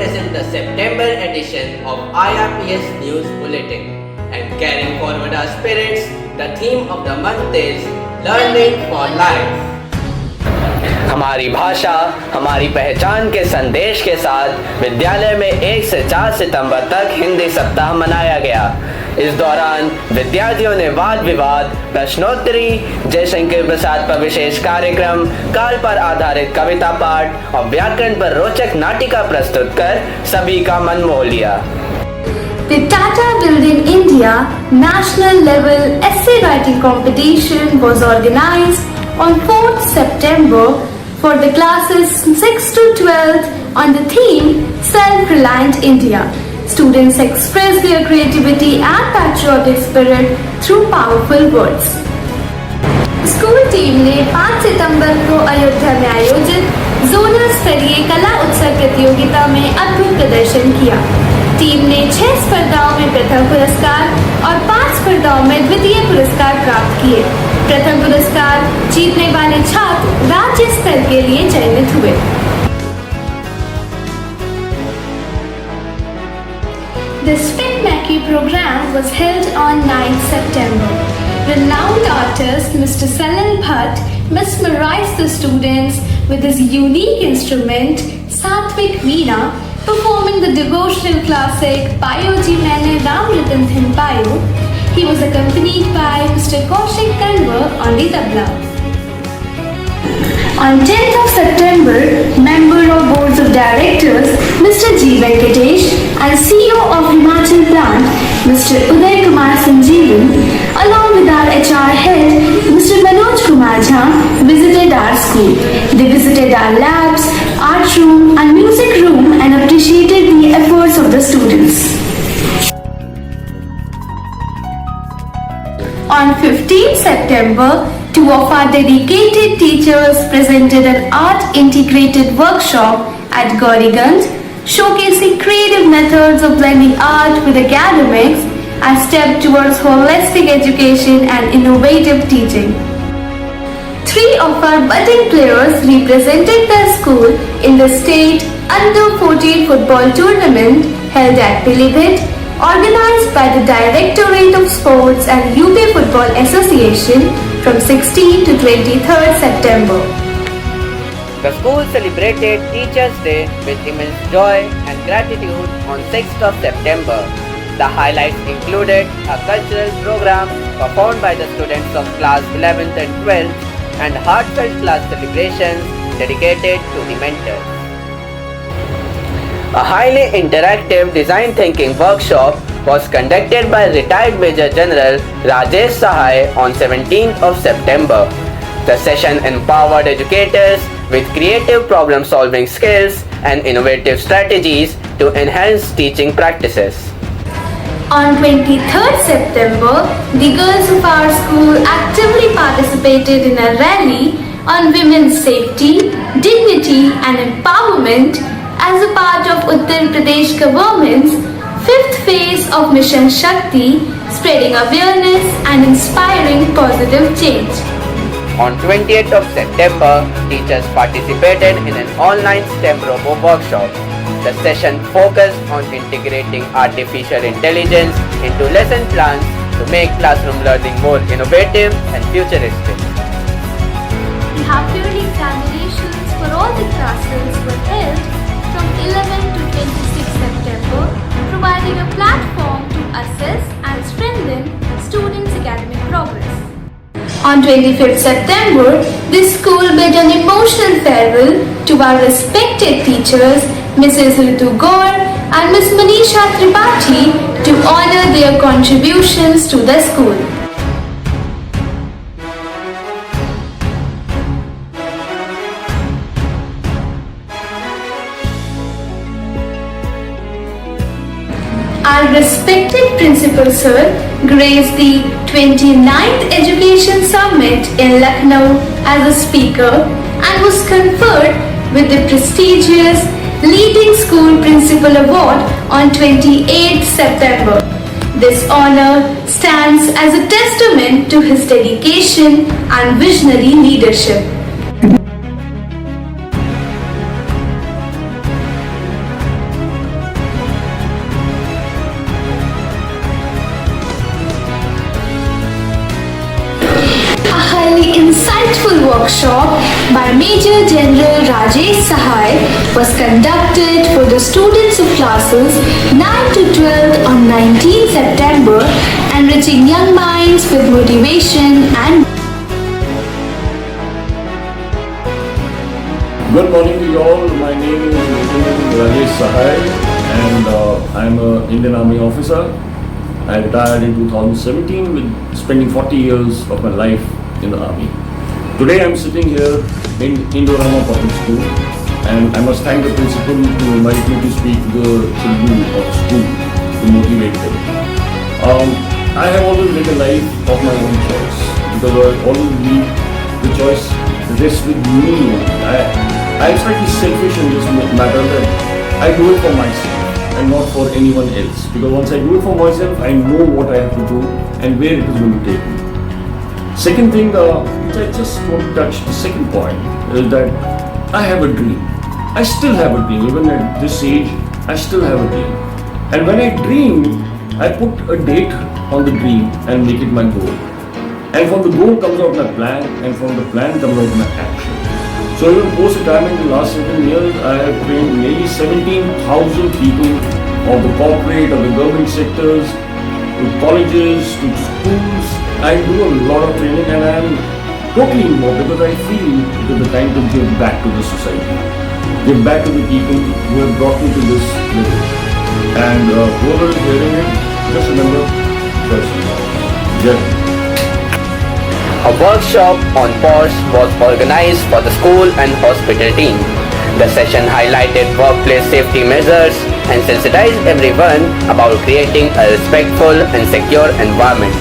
present the September edition of IRPS News Bulletin, and carrying forward our spirits, the theme of the month is Learning for Life. हमारी भाषा हमारी पहचान के संदेश के साथ विद्यालय में 1 से 4 सितंबर तक हिंदी सप्ताह मनाया गया। इस दौरान विद्यार्थियों ने वाद विवाद, प्रश्नोत्तरी, जयशंकर प्रसाद पर विशेष कार्यक्रम, काल पर आधारित कविता पाठ और व्याकरण पर रोचक नाटिका प्रस्तुत कर सभी का मन मोह लिया। The Tata Building India National Level Essay Writing Competition was organized on 4th September for the classes 6 to 12 on the theme Self-Reliant India. Students expressed their creativity and patriotic spirit through powerful words. School team ने 5 सितंबर को अयोध्या में आयोजित zonal स्तरीय कला उत्सव प्रतियोगिता में अद्भुत प्रदर्शन किया। टीम ने 6 स्पर्धाओं में प्रथम पुरस्कार और 5 स्पर्धाओं में द्वितीय पुरस्कार प्राप्त किए। प्रथम पुरस्कार जीतने वाले छात्र राज्य स्तर के लिए चयनित हुए। The Spin Mackey program was held on 9th September. Renowned artist Mr. Salil Bhatt mesmerized the students with his unique instrument, Satvik Veena, performing the devotional classic Payo Ji Maine Ram Ratan Thin Payo. He was accompanied by Mr. Kaushik Kanwar on the tabla. On 10th of September, Member of Boards of Directors Mr. G. Venkatesh and CEO of Himachal Plant Mr. Uday Kumar Sanjeevan, along with our HR head Mr. Manoj Kumar Jha, visited our school. They visited our labs, art room and music room and appreciated the efforts of the students. On 15th September, 2 of our dedicated teachers presented an art-integrated workshop at Gauriganj, showcasing creative methods of blending art with academics as step towards holistic education and innovative teaching. 3 of our budding players represented their school in the state Under-14 football tournament held at Pilibhit, organized by the Directorate of Sports and UP Football Association from 16 to 23rd September. The school celebrated Teachers' Day with immense joy and gratitude on 6th of September. The highlights included a cultural program performed by the students of class 11th and 12th and heartfelt class celebrations dedicated to the mentors. A highly interactive design thinking workshop was conducted by retired Major General Rajesh Sahai on 17th of September. The session empowered educators with creative problem solving skills and innovative strategies to enhance teaching practices. On 23rd September, the girls of our school actively participated in a rally on women's safety, dignity and empowerment as a part of Uttar Pradesh government's 5th phase of Mission Shakti, spreading awareness and inspiring positive change. On 20th of September, teachers participated in an online STEM robo workshop. The session focused on integrating artificial intelligence into lesson plans to make classroom learning more innovative and futuristic. The half-yearly examinations for all the classes were held from 11 to 26 September, providing a platform to assess and strengthen students' academic progress. On 25th September, the school bid an emotional farewell to our respected teachers, Mrs. Ritu Gaur and Ms. Manisha Tripathi, to honor their contributions to the school. Our respected Principal Sir graced the 29th Education Summit in Lucknow as a speaker and was conferred with the prestigious Leading School Principal Award on 28th September. This honor stands as a testament to his dedication and visionary leadership. workshop by Major General Rajesh Sahai was conducted for the students of classes 9 to 12 on 19 September, enriching young minds with motivation and Good morning to you all. My name is Major Rajesh Sahai and I'm an Indian Army officer. I retired in 2017 with spending 40 years of my life in the Army. Today I'm sitting here in Indorama Public School and I must thank the principal to invite me to speak to the children of the school to motivate them. I have always led a life of my own choice because I always believe the choice rests with me. I'm slightly selfish in this matter that I do it for myself and not for anyone else. Because once I do it for myself, I know what I have to do and where it is going to take me. Second thing, which I just want to touch, the second point, is that I have a dream. I still have a dream. Even at this age, I still have a dream. And when I dream, I put a date on the dream and make it my goal. And from the goal comes out my plan, and from the plan comes out my action. So even post-retirement in the last 7 years, I have trained nearly 17,000 people of the corporate, of the government sectors, to colleges, to schools. I do a lot of training and I am totally involved because I feel it is the time to give back to the society. Give back to the people who have brought me to this level. And whoever is hearing it, just remember, just A workshop on POSH was organized for the school and hospital team. The session highlighted workplace safety measures and sensitized everyone about creating a respectful and secure environment.